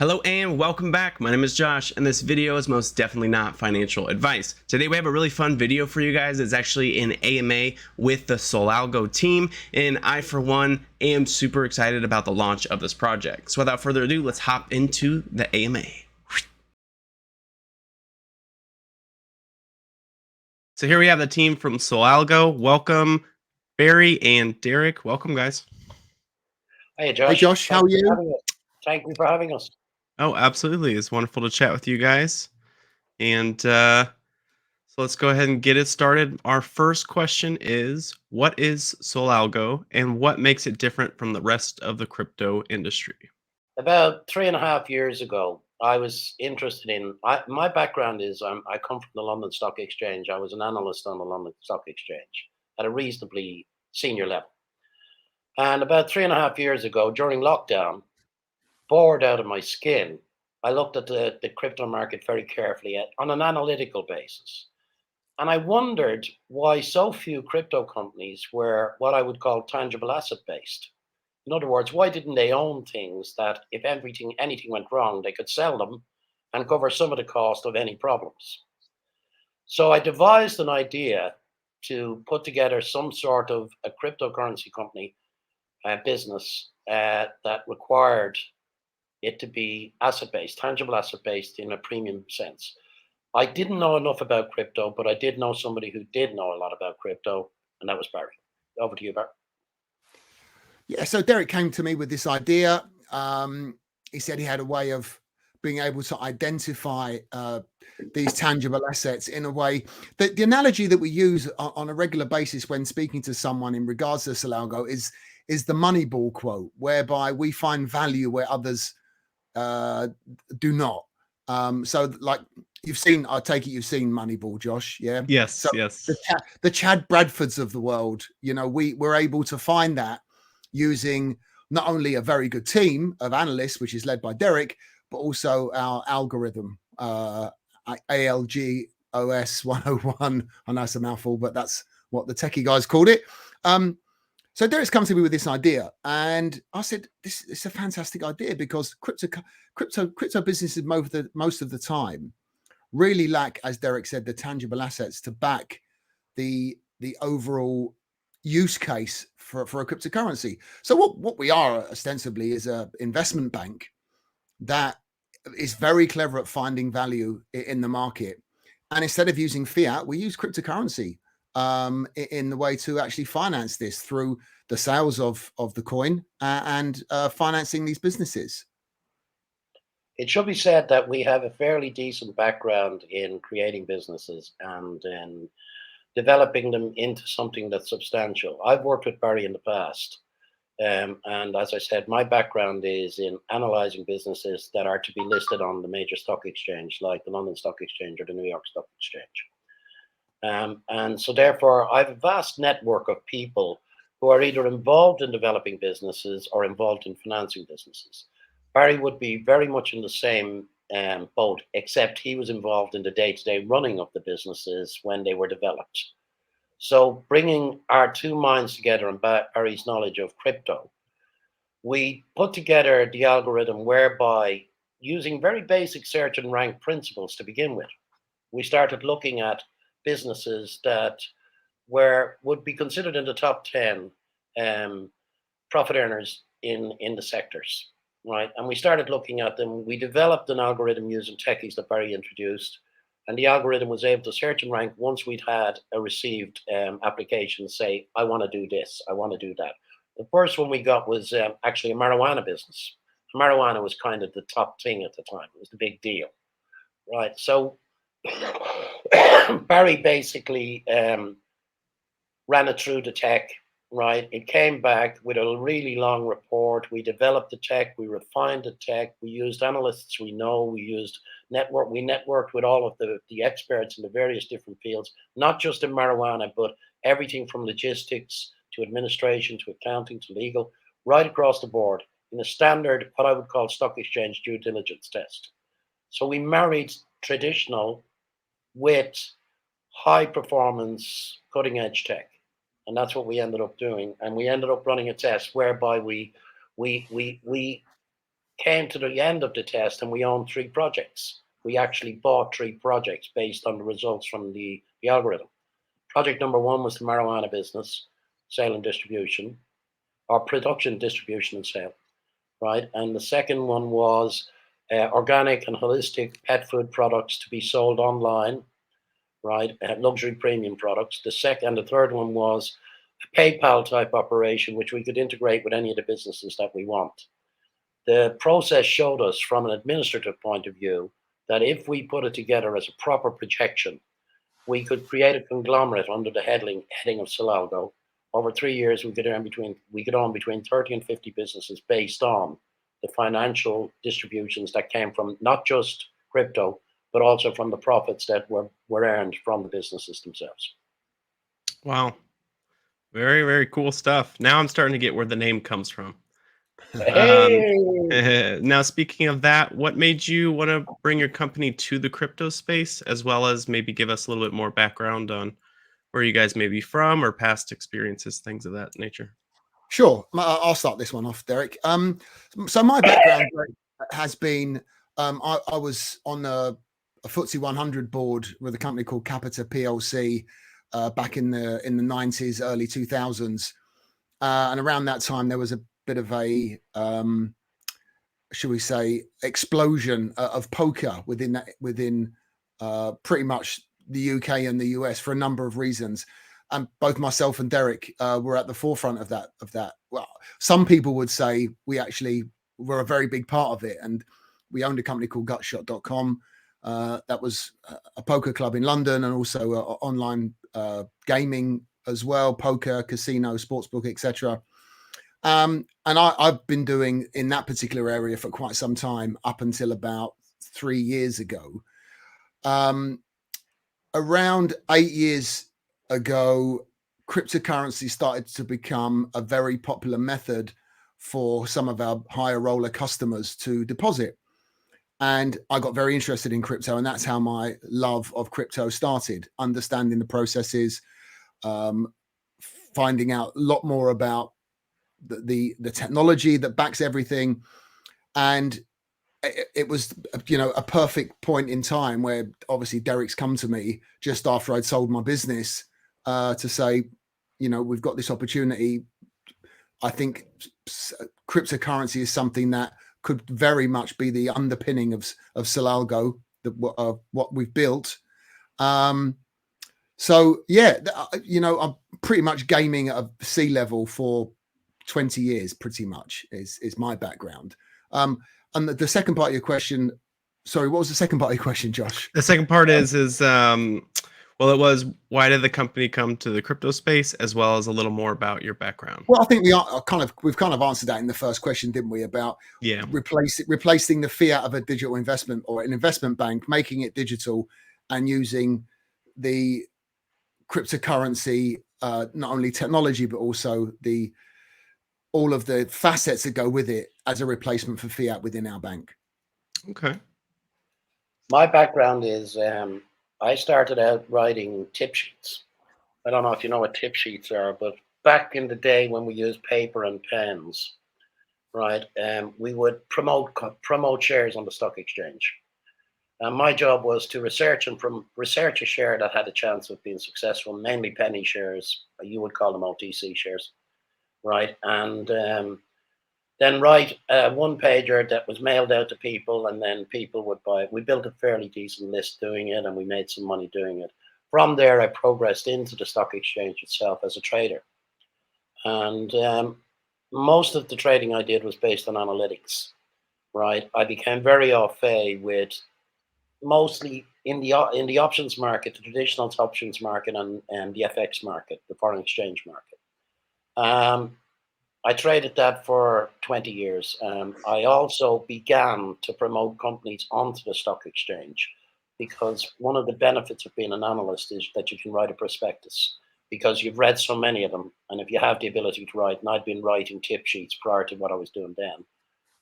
Hello and welcome back. My name is Josh and this video is most definitely not financial advice. Today we have a really fun video for you guys. It's actually an AMA with the Solalgo team, and I for one am super excited about the launch of this project. So without further ado, let's hop into the AMA. So here we have the team from Solalgo. Welcome Barry and Derek. Welcome guys. Hey Josh. Hey Josh, how are you? Thank you for having us. Oh, absolutely. It's wonderful to chat with you guys. And so let's go ahead and get it started. Our first question is, what is Solalgo and what makes it different from the rest of the crypto industry? About 3.5 years ago, I was interested in, my background is I come from the London Stock Exchange. I was an analyst on the London Stock Exchange at a reasonably senior level. And about 3.5 years ago, during lockdown, bored out of my skin, I looked at the crypto market very carefully on an analytical basis. And I wondered why so few crypto companies were what I would call tangible asset based. In other words, why didn't they own things that if anything went wrong, they could sell them and cover some of the cost of any problems? So I devised an idea to put together some sort of a cryptocurrency company business that required it to be asset based, tangible asset based in a premium sense. I didn't know enough about crypto, but I did know somebody who did know a lot about crypto, and that was Barry. Over to you, Barry. Yeah, so Derek came to me with this idea. He said he had a way of being able to identify these tangible assets in a way that the analogy that we use on a regular basis when speaking to someone in regards to Solalgo is the Moneyball quote, whereby we find value where others do not. So like you've seen, I take it you've seen Moneyball, Josh. Yeah. Yes, So yes. the Chad Bradfords of the world, we're able to find that using not only a very good team of analysts, which is led by Derek, but also our algorithm, ALGOS 101. I know it's a mouthful, but that's what the techie guys called it. So Derek's come to me with this idea, and I said, "This is a fantastic idea because crypto businesses most of the time really lack, as Derek said, the tangible assets to back the overall use case for a cryptocurrency. So what we are ostensibly is a investment bank that is very clever at finding value in the market, and instead of using fiat, we use cryptocurrency in the way to actually finance this through the sales of the coin and financing these businesses. It should be said that we have a fairly decent background in creating businesses and in developing them into something that's substantial. I've worked with Barry in the past. And as I said, my background is in analyzing businesses that are to be listed on the major stock exchange, like the London Stock Exchange or the New York Stock Exchange. And so therefore, I have a vast network of people who are either involved in developing businesses or involved in financing businesses. Barry would be very much in the same boat, except he was involved in the day-to-day running of the businesses when they were developed. So bringing our two minds together and Barry's knowledge of crypto, we put together the algorithm whereby using very basic search and rank principles to begin with, we started looking at businesses that would be considered in the top 10 profit earners in the sectors, right? And we started looking at them. We developed an algorithm using techies that Barry introduced, and the algorithm was able to search and rank once we'd had a received application say, I want to do this, I want to do that. The first one we got was actually a marijuana business. Marijuana was kind of the top thing at the time. It was the big deal, right? So Barry basically ran it through the tech, right? It came back with a really long report. We developed the tech, we refined the tech, we used analysts we know, we networked with all of the experts in the various different fields, not just in marijuana, but everything from logistics to administration to accounting to legal, right across the board in a standard, what I would call stock exchange due diligence test. So we married traditional with high performance, cutting edge tech. And that's what we ended up doing. And we ended up running a test whereby we came to the end of the test and we owned 3 projects. We actually bought 3 projects based on the results from the algorithm. Project number 1 was the marijuana business, sale and distribution, or production, distribution, and sale, right? And the second one was organic and holistic pet food products to be sold online, right? Luxury premium products. The third one was a PayPal type operation, which we could integrate with any of the businesses that we want. The process showed us from an administrative point of view that if we put it together as a proper projection, we could create a conglomerate under the heading of Solalgo. Over 3 years, we could own between 30 and 50 businesses based on the financial distributions that came from not just crypto, but also from the profits that were earned from the businesses themselves. Wow. Very, very cool stuff. Now I'm starting to get where the name comes from. Um, Hey! now, speaking of that, what made you want to bring your company to the crypto space, as well as maybe give us a little bit more background on where you guys may be from or past experiences, things of that nature? Sure, I'll start this one off, Derek. So my background has been I was on a FTSE 100 board with a company called Capita PLC back in the 90s, early 2000s, and around that time there was a bit of a should we say explosion of poker within pretty much the UK and the US for a number of reasons. And both myself and Derek were at the forefront of that. Well, some people would say we actually were a very big part of it, and we owned a company called gutshot.com. That was a poker club in London, and also online gaming as well, poker, casino, sportsbook, etc. And I've been doing in that particular area for quite some time, up until about 3 years ago. Around 8 years ago, cryptocurrency started to become a very popular method for some of our higher roller customers to deposit. And I got very interested in crypto, and that's how my love of crypto started, understanding the processes, finding out a lot more about the technology that backs everything. And it was, a perfect point in time where obviously Derek's come to me just after I'd sold my business to say, we've got this opportunity. I think cryptocurrency is something that could very much be the underpinning of Solalgo, what we've built. So yeah, I'm pretty much gaming at a sea level for 20 years, pretty much is my background. And the second part of your question, sorry, what was the second part of your question, Josh? The second part well, it was, why did the company come to the crypto space, as well as a little more about your background? Well, I think we've kind of answered that in the first question, didn't we? About replacing the fiat of a digital investment or an investment bank, making it digital, and using the cryptocurrency, not only technology but also all of the facets that go with it as a replacement for fiat within our bank. Okay. My background is I started out writing tip sheets. I don't know if you know what tip sheets are, but back in the day when we used paper and pens, right, we would promote shares on the stock exchange. And my job was to research a share that had a chance of being successful, mainly penny shares. You would call them OTC shares, right? And then write a one-pager that was mailed out to people, and then people would buy it. We built a fairly decent list doing it, and we made some money doing it. From there, I progressed into the stock exchange itself as a trader. And most of the trading I did was based on analytics, right? I became very au fait with mostly in the options market, the traditional options market, and the FX market, the foreign exchange market. I traded that for 20 years. I also began to promote companies onto the stock exchange, because one of the benefits of being an analyst is that you can write a prospectus, because you've read so many of them. And if you have the ability to write, and I'd been writing tip sheets prior to what I was doing then,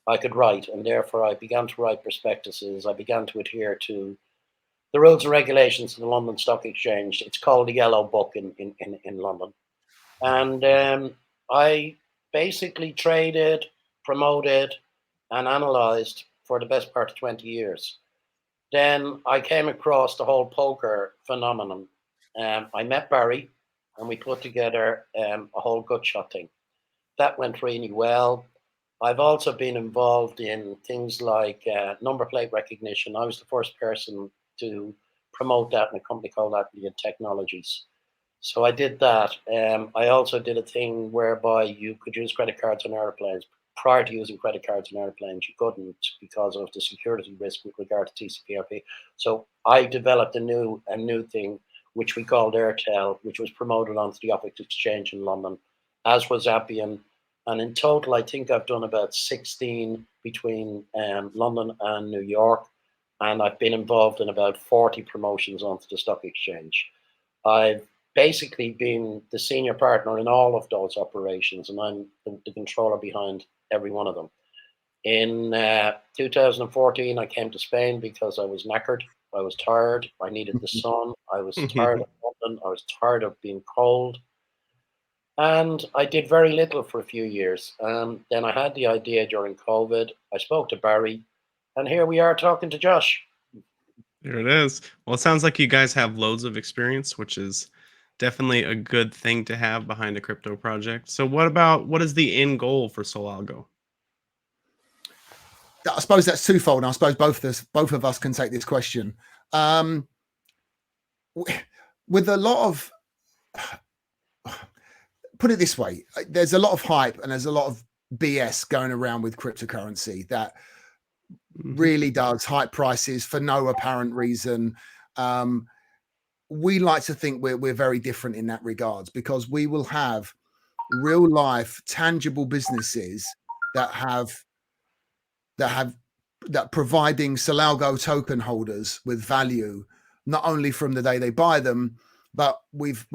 I could write. And therefore I began to write prospectuses. I began to adhere to the rules and regulations of the London Stock Exchange. It's called the Yellow Book in London. And I basically traded, promoted, and analyzed for the best part of 20 years. Then I came across the whole poker phenomenon. I met Barry and we put together a whole gut shot thing. That went really well. I've also been involved in things like number plate recognition. I was the first person to promote that in a company called Atelier Technologies. So I did that. I also did a thing whereby you could use credit cards on airplanes. Prior to using credit cards on airplanes, you couldn't because of the security risk with regard to TCP/IP. So I developed a new thing which we called Airtel, which was promoted onto the Optic Exchange in London, as was Appian. And in total, I think I've done about 16 between London and New York. And I've been involved in about 40 promotions onto the stock exchange. I've basically been the senior partner in all of those operations, and I'm the controller behind every one of them. In 2014, I came to Spain because I was knackered. I was tired. I needed the sun. I was tired of London. I was tired of being cold. And I did very little for a few years. Then I had the idea during COVID. I spoke to Barry, and here we are talking to Josh. There it is. Well, it sounds like you guys have loads of experience, which is definitely a good thing to have behind a crypto project. So what is the end goal for Solalgo? I suppose that's twofold. And I suppose both of us can take this question. With a lot of, put it this way, there's a lot of hype and there's a lot of BS going around with cryptocurrency that really does hype prices for no apparent reason. We like to think we're very different in that regards, because we will have real life tangible businesses that providing Solalgo token holders with value, not only from the day they buy them, but we've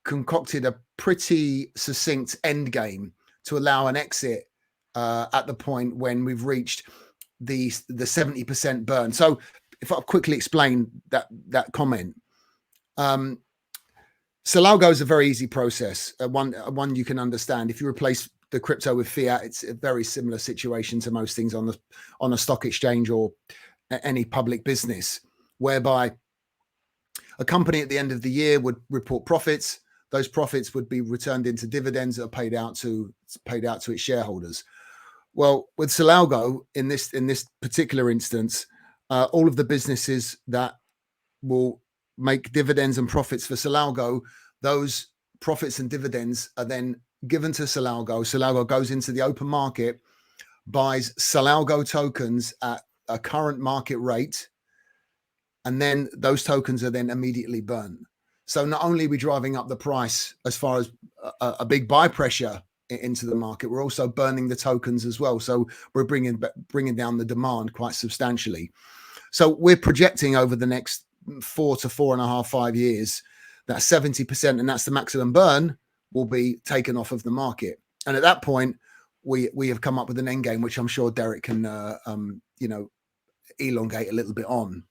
concocted a pretty succinct end game to allow an exit at the point when we've reached the 70% burn. So if I quickly explain that comment, Solalgo is a very easy process, one you can understand. If you replace the crypto with fiat, it's a very similar situation to most things on a stock exchange or any public business, whereby a company at the end of the year would report profits. Those profits would be returned into dividends that are paid out to its shareholders. Well, with Solalgo, in this particular instance, all of the businesses that will make dividends and profits for Solalgo, those profits and dividends are then given to Solalgo. Solalgo goes into the open market, buys Solalgo tokens at a current market rate, and then those tokens are then immediately burned. So not only are we driving up the price as far as a big buy pressure into the market, we're also burning the tokens as well. So we're bringing down the demand quite substantially. So we're projecting over the next 4 to 4.5, 5 years that 70%, and that's the maximum burn, will be taken off of the market. And at that point, we have come up with an end game, which I'm sure Derek can elongate a little bit on.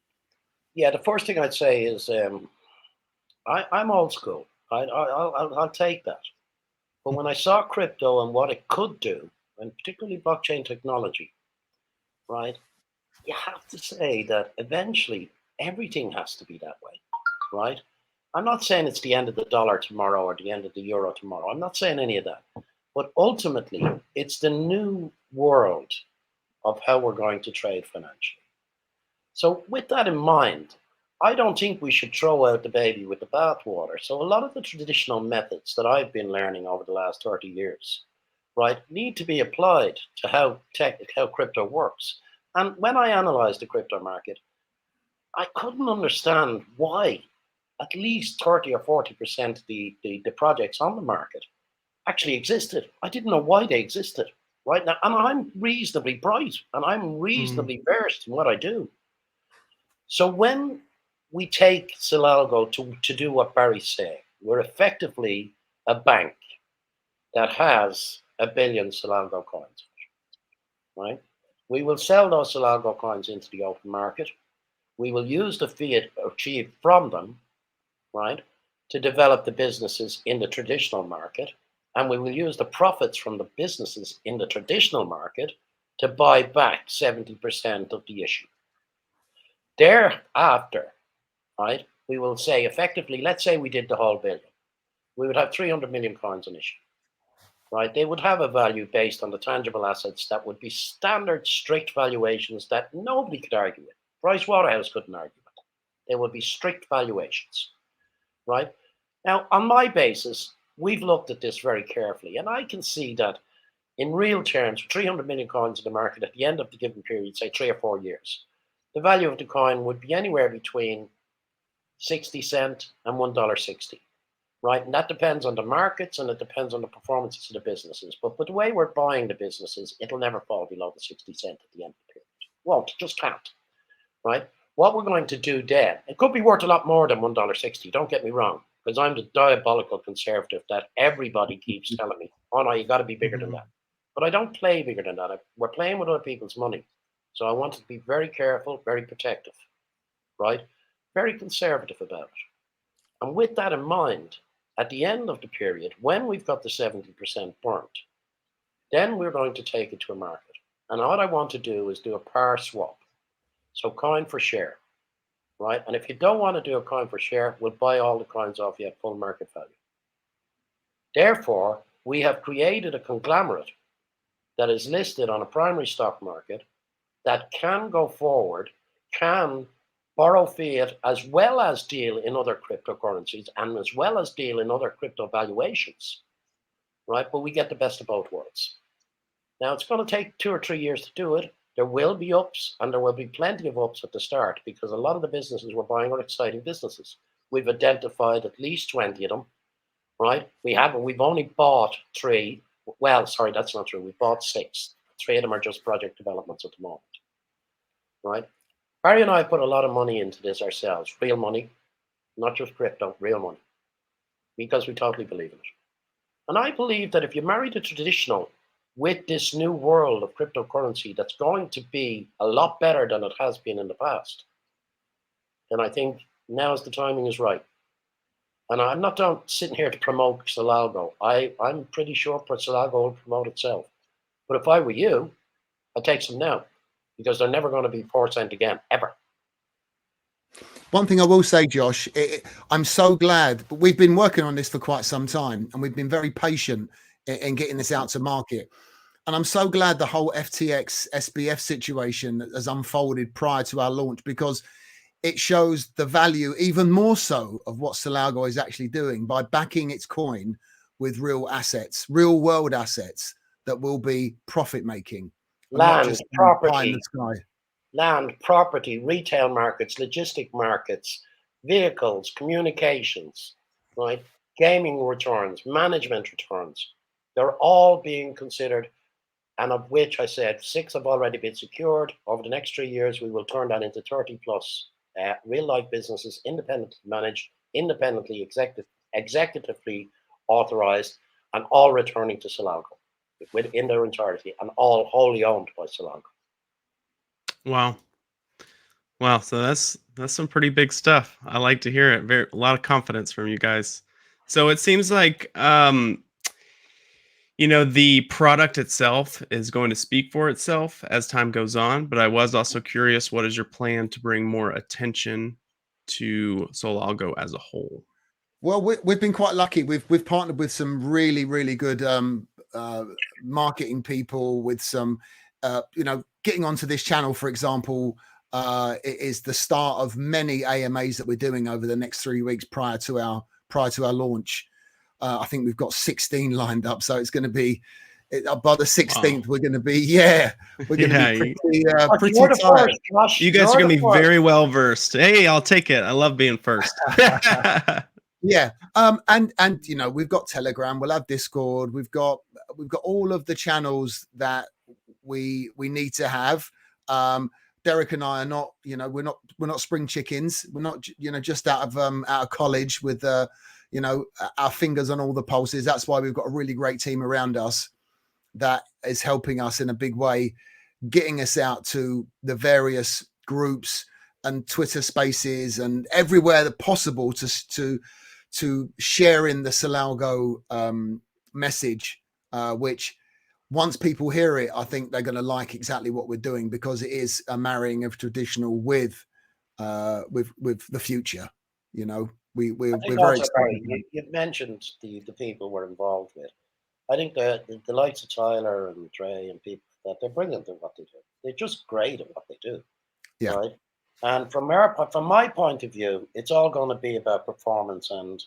Yeah, the first thing I'd say is I'm old school. I'll take that. But when I saw crypto and what it could do, and particularly blockchain technology, right, you have to say that eventually everything has to be that way, right? I'm not saying it's the end of the dollar tomorrow or the end of the euro tomorrow. I'm not saying any of that. But ultimately, it's the new world of how we're going to trade financially. So with that in mind, I don't think we should throw out the baby with the bathwater. So a lot of the traditional methods that I've been learning over the last 30 years, right, need to be applied to how crypto works. And when I analyzed the crypto market, I couldn't understand why at least 30 or 40% of the projects on the market actually existed. I didn't know why they existed, right? Now, and I'm reasonably bright and I'm reasonably versed in what I do. So when we take Solalgo to do what Barry's saying, we're effectively a bank that has 1 billion Solalgo coins, right? We will sell those Solalgo coins into the open market. We will use the fiat achieved from them, right, to develop the businesses in the traditional market. And we will use the profits from the businesses in the traditional market to buy back 70% of the issue. Thereafter, right, we will say effectively, let's say we did the whole billion. We would have 300 million coins on issue, right? They would have a value based on the tangible assets that would be standard, strict valuations that nobody could argue with. Pricewaterhouse couldn't argue with. They would be strict valuations, right? Now, on my basis, we've looked at this very carefully, and I can see that in real terms, 300 million coins in the market at the end of the given period, say 3 or 4 years, the value of the coin would be anywhere between 60 cents and $1.60, right? And that depends on the markets and it depends on the performances of the businesses. But the way we're buying the businesses, it'll never fall below the 60 cents at the end of the period. Won't, just can't, right? What we're going to do then, it could be worth a lot more than $1.60, don't get me wrong, because I'm the diabolical conservative that everybody keeps telling me, oh no, you got to be bigger than that. But I don't play bigger than that. We're playing with other people's money. So I want to be very careful, very protective, right? Very conservative about it. And with that in mind, at the end of the period, when we've got the 70% burnt, then we're going to take it to a market. And what I want to do is do a par swap. So coin for share, right? And if you don't want to do a coin for share, we'll buy all the coins off you at full market value. Therefore, we have created a conglomerate that is listed on a primary stock market that can go forward, can borrow fiat as well as deal in other cryptocurrencies and as well as deal in other crypto valuations, right? But we get the best of both worlds. Now, it's going to take 2 or 3 years to do it. There will be ups and there will be plenty of ups at the start because a lot of the businesses we're buying are exciting businesses. We've identified at least 20 of them, right? We've only bought 3. Well, sorry, that's not true. We bought 6. 3 of them are just project developments at the moment, right? Barry and I put a lot of money into this ourselves, real money, not just crypto, real money, because we totally believe in it. And I believe that if you marry the traditional with this new world of cryptocurrency that's going to be a lot better than it has been in the past, then I think now's the timing is right. And I'm not sitting here to promote Solalgo. I'm pretty sure Solalgo will promote itself. But if I were you, I'd take some now because they're never going to be 4 cents again, ever. One thing I will say, Josh, I'm so glad we've been working on this for quite some time and we've been very patient in getting this out to market. And I'm so glad the whole FTX SBF situation has unfolded prior to our launch because it shows the value even more so of what Solalgo is actually doing by backing its coin with real assets, real world assets that will be profit making. Land, property, the sky. Land, property, retail markets, logistic markets, vehicles, communications, right? Gaming returns, management returns. They're all being considered, and of which I said 6 have already been secured. Over the next 3 years, we will turn that into 30 plus real life businesses, independently managed, independently executively authorized, and all returning to Solalgo in their entirety, and all wholly owned by Solalgo. Wow. Wow. So that's some pretty big stuff. I like to hear it. A lot of confidence from you guys. So it seems like the product itself is going to speak for itself as time goes on, but I was also curious, what is your plan to bring more attention to Solalgo as a whole? Well, we've been quite lucky. We've partnered with some really, really good marketing people with some, getting onto this channel, for example, it is the start of many AMAs that we're doing over the next 3 weeks prior to our launch. I think we've got 16 lined up, so it's going to be by the 16th. Wow. We're going to be we're going to be pretty tight. You guys are going to be very well versed. Hey, I'll take it. I love being first. Yeah. And we've got Telegram, we'll have Discord, we've got all of the channels that we need to have. Derek and I are not, we're not spring chickens. We're not, just out of college with our fingers on all the pulses. That's why we've got a really great team around us that is helping us in a big way, getting us out to the various groups and Twitter spaces and everywhere that possible to share in the Solalgo message, which once people hear it, I think they're going to like exactly what we're doing, because it is a marrying of traditional with the future. You know, we're I think very also, excited. Barry, you've mentioned the people we're involved with. I think the likes of Tyler and Dre and people that they're brilliant at what they do. They're just great at what they do, Yeah, right? And from my point of view, it's all going to be about performance, and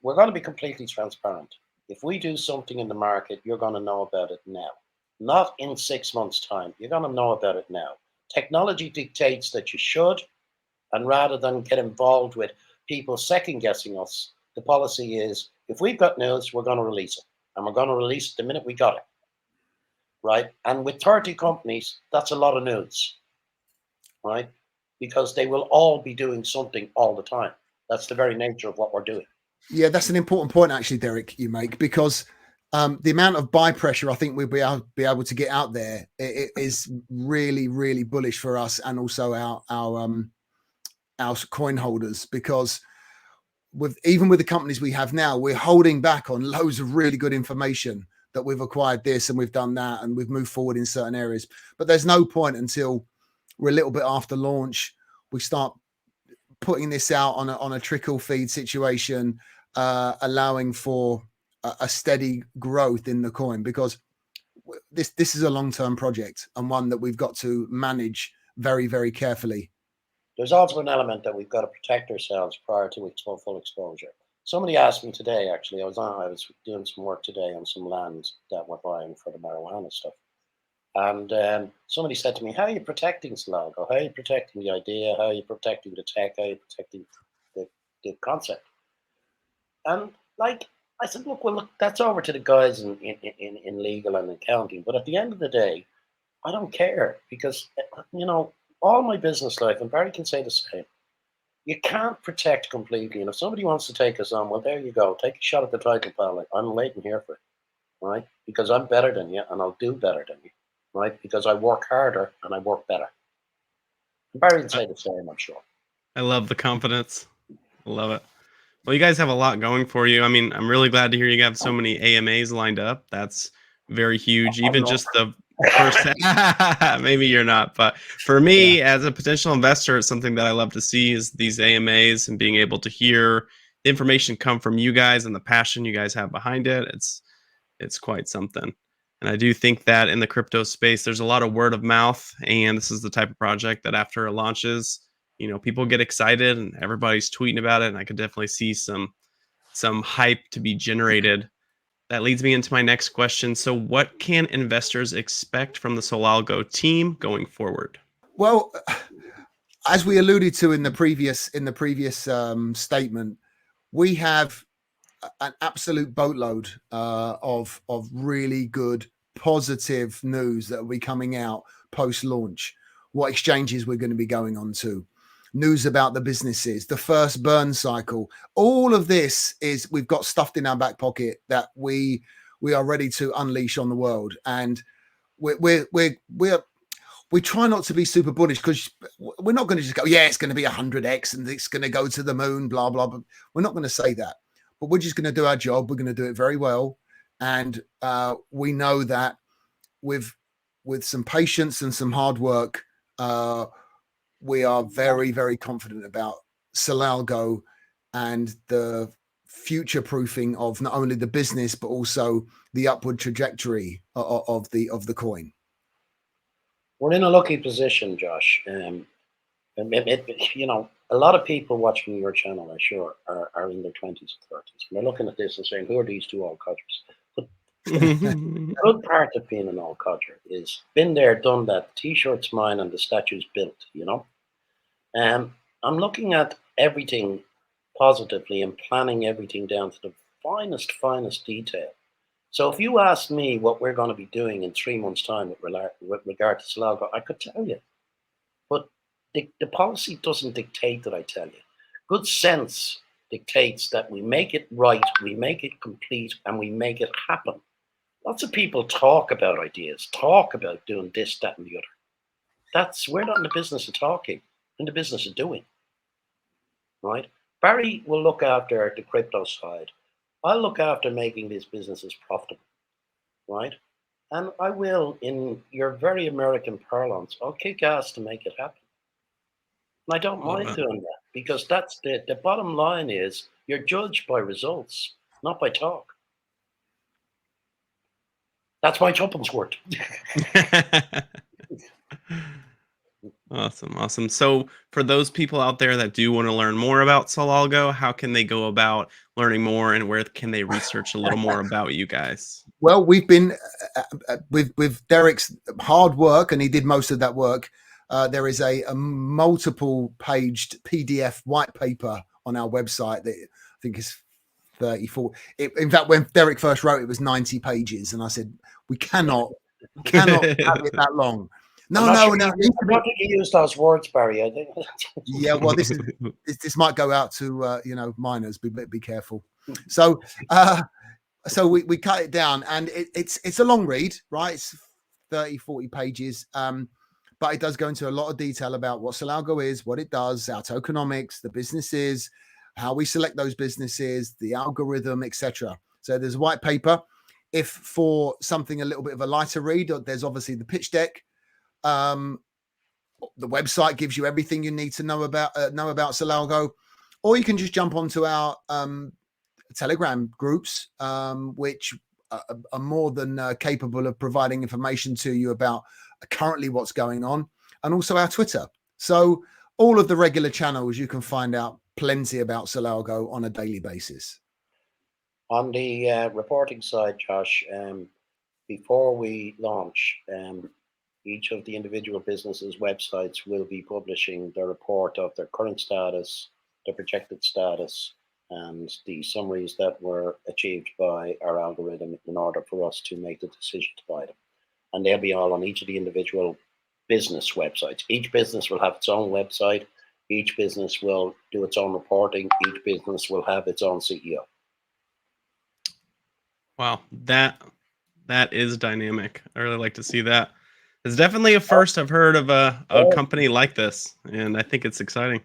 we're going to be completely transparent. If we do something in the market, you're going to know about it now, not in 6 months' time. You're going to know about it now. Technology dictates that you should, and rather than get involved with people second guessing us, the policy is if we've got news, we're going to release it. And we're going to release it the minute we got it. Right. And with 30 companies, that's a lot of news. Right. Because they will all be doing something all the time. That's the very nature of what we're doing. yeah, that's an important point, actually, Derek, you make, because the amount of buy pressure I think we'll be able to get out there it is really, really bullish for us, and also our coin holders, because even with the companies we have now, we're holding back on loads of really good information that we've acquired this and we've done that and we've moved forward in certain areas. But there's no point until we're a little bit after launch. We start putting this out on a trickle feed situation, allowing for a steady growth in the coin, because this is a long-term project and one that we've got to manage very, very carefully. There's also an element that we've got to protect ourselves prior to full exposure. Somebody asked me today, actually, I was doing some work today on some land that we're buying for the marijuana stuff. And somebody said to me, how are you protecting Solalgo? How are you protecting the idea? How are you protecting the tech? How are you protecting the concept? And like I said, look, that's over to the guys in legal and accounting. But at the end of the day, I don't care, because, all my business life, and Barry can say the same, you can't protect completely. And if somebody wants to take us on, well, there you go. Take a shot at the title, pal. I'm waiting here for it, right? Because I'm better than you and I'll do better than you, right? Because I work harder and I work better. And Barry can say the same, I'm sure. I love the confidence. I love it. Well, you guys have a lot going for you. I mean, I'm really glad to hear you have so many AMAs lined up. That's very huge. I'm Even not. just the first, maybe you're not, but for me, as a potential investor, it's something that I love to see is these AMAs and being able to hear the information come from you guys and the passion you guys have behind it. It's quite something. And I do think that in the crypto space, there's a lot of word of mouth, and this is the type of project that after it launches, people get excited and everybody's tweeting about it. And I could definitely see some hype to be generated. That leads me into my next question. So, what can investors expect from the Solalgo team going forward? Well, as we alluded to in the previous statement, we have an absolute boatload of really good positive news that will be coming out post launch. What exchanges we're going to be going on to, news about the businesses, the first burn cycle. All of this is we've got stuffed in our back pocket that we are ready to unleash on the world, and we try not to be super bullish, because we're not going to just go, yeah, it's going to be 100x and it's going to go to the moon, blah, blah, blah. We're not going to say that, but we're just going to do our job. We're going to do it very well. And we know that with some patience and some hard work, we are very, very confident about Solalgo and the future proofing of not only the business, but also the upward trajectory of the coin. We're in a lucky position, Josh. A lot of people watching your channel, I'm sure, are in their 20s and 30s. And they're looking at this and saying, who are these two old codgers? But the good part of being an old codger is been there, done that. T-shirt's mine and the statue's built, I'm looking at everything positively and planning everything down to the finest detail. So if you ask me what we're going to be doing in 3 months' time with regard to Solalgo, I could tell you. But the policy doesn't dictate that I tell you. Good sense dictates that we make it right, we make it complete, and we make it happen. Lots of people talk about ideas, talk about doing this, that, and the other. We're not in the business of talking, we're in the business of doing. Right? Barry will look after the crypto side. I'll look after making these businesses profitable. Right? And I will, in your very American parlance, I'll kick ass to make it happen. And I don't Love mind it. doing that because that's the bottom line is you're judged by results, not by talk. That's my tuppence worth. Awesome, awesome. So for those people out there that do want to learn more about Solalgo, how can they go about learning more and where can they research a little more about you guys? Well, we've been with Derek's hard work, and he did most of that work. There is a multiple paged PDF white paper on our website that I think is 34. In fact, when Derek first wrote it was 90 pages, and I said we cannot have it that long. No. I don't think you use those words, Barry. I think. Yeah, well, this might go out to minors. Be careful. So we cut it down, and it's a long read, right? It's 30-40 pages, but it does go into a lot of detail about what Solalgo is, what it does, our tokenomics, the businesses, how we select those businesses, the algorithm, etc. So there's a white paper. If for something a little bit of a lighter read, there's obviously the pitch deck. The website gives you everything you need to know about Solalgo, or you can just jump onto our Telegram groups, which are more than capable of providing information to you about currently what's going on, and also our Twitter. So all of the regular channels, you can find out plenty about Solalgo on a daily basis. On the reporting side, Josh, before we launch, each of the individual businesses' websites will be publishing their report of their current status, their projected status, and the summaries that were achieved by our algorithm in order for us to make the decision to buy them. And they'll be all on each of the individual business websites. Each business will have its own website. Each business will do its own reporting. Each business will have its own CEO. Wow, that is dynamic. I really like to see that. It's definitely a first I've heard of a company like this, and I think it's exciting.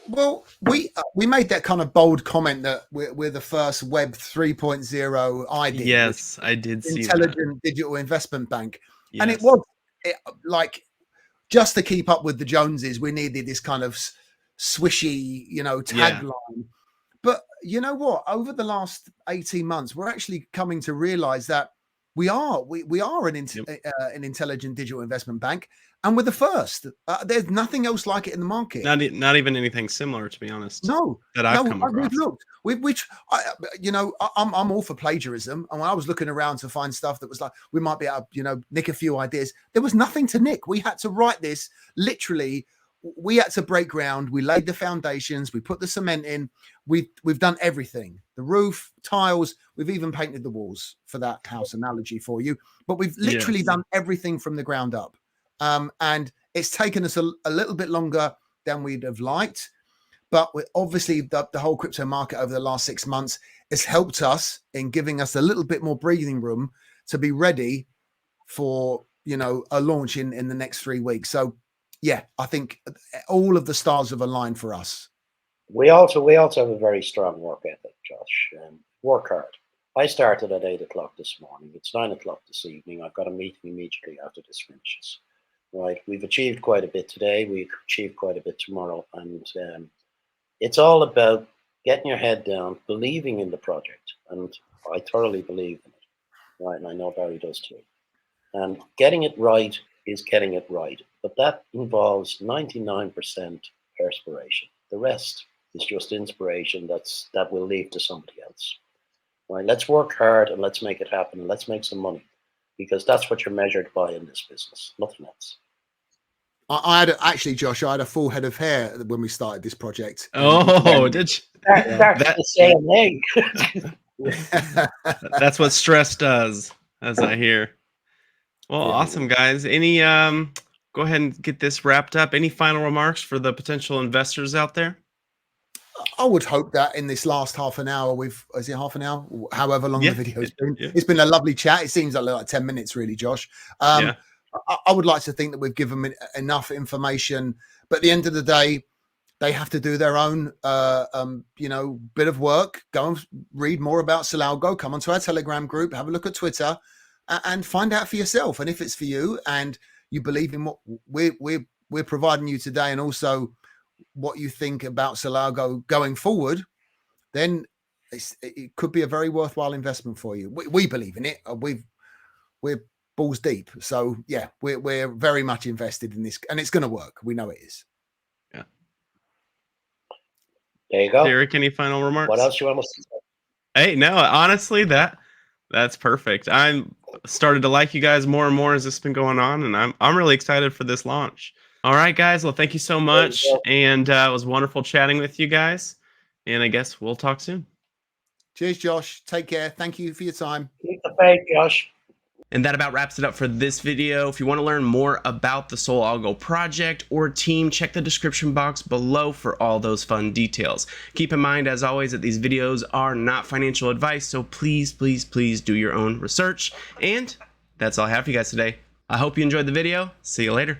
Well, we made that kind of bold comment that we're the first Web 3.0 iDIB. Yes, I did see Intelligent Digital Investment Bank. Yes. And it was like, just to keep up with the Joneses, we needed this kind of swishy, tagline. Yeah. But you know what? Over the last 18 months, we're actually coming to realize that we are an intelligent digital investment bank, and we're the first. There's nothing else like it in the market. Not even anything similar, to be honest. No, that I've come across. We've looked. I'm all for plagiarism, and when I was looking around to find stuff that was like we might be able to, nick a few ideas, there was nothing to nick. We had to write this literally. We had to break ground. We laid the foundations. We put the cement in. We've done everything. The roof, tiles. We've even painted the walls, for that house analogy for you. But we've literally done everything from the ground up. And it's taken us a little bit longer than we'd have liked. But obviously the whole crypto market over the last 6 months has helped us in giving us a little bit more breathing room to be ready for, a launch in the next 3 weeks. So, yeah, I think all of the stars have aligned for us. We also have a very strong work ethic, Josh. Work hard. I started at 8 o'clock this morning. It's 9 o'clock this evening. I've got a meeting immediately after this finishes. Right. We've achieved quite a bit today. We've achieved quite a bit tomorrow. And it's all about getting your head down, believing in the project. And I thoroughly believe in it. Right. And I know Barry does too. And getting it right is getting it right. But that involves 99% perspiration. The rest is just inspiration that will leave to somebody else. Right? Let's work hard and let's make it happen and let's make some money, because that's what you're measured by in this business, nothing else. I had Josh, I had a full head of hair when we started this project. Oh, did you? That's the same thing. That's what stress does, as I hear. Well, awesome, guys. Any go ahead and get this wrapped up. Any final remarks for the potential investors out there? I would hope that in this last half an hour, is it half an hour? However long the video's been. It's been a lovely chat. It seems like 10 minutes, really, Josh. I would like to think that we've given them enough information, but at the end of the day, they have to do their own, bit of work. Go and read more about Solalgo. Come onto our Telegram group. Have a look at Twitter. and find out for yourself. And if it's for you and you believe in what we're providing you today, and also what you think about Solalgo going forward, then it could be a very worthwhile investment for you. We believe in it. We're balls deep. So yeah, we're very much invested in this, and it's going to work. We know it is. Yeah. There you go. Derek, any final remarks? What else you want to say? Hey, no, honestly, that's perfect. I'm started to like you guys more and more as this has been going on, and I'm really excited for this launch. All right, guys. Well, thank you so much, and it was wonderful chatting with you guys. And I guess we'll talk soon. Cheers, Josh. Take care. Thank you for your time. Keep the faith, Josh. And that about wraps it up for this video. If you want to learn more about the Solalgo project or team, check the description box below for all those fun details. Keep in mind, as always, that these videos are not financial advice, so please, please, please do your own research. And that's all I have for you guys today. I hope you enjoyed the video. See you later.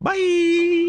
Bye!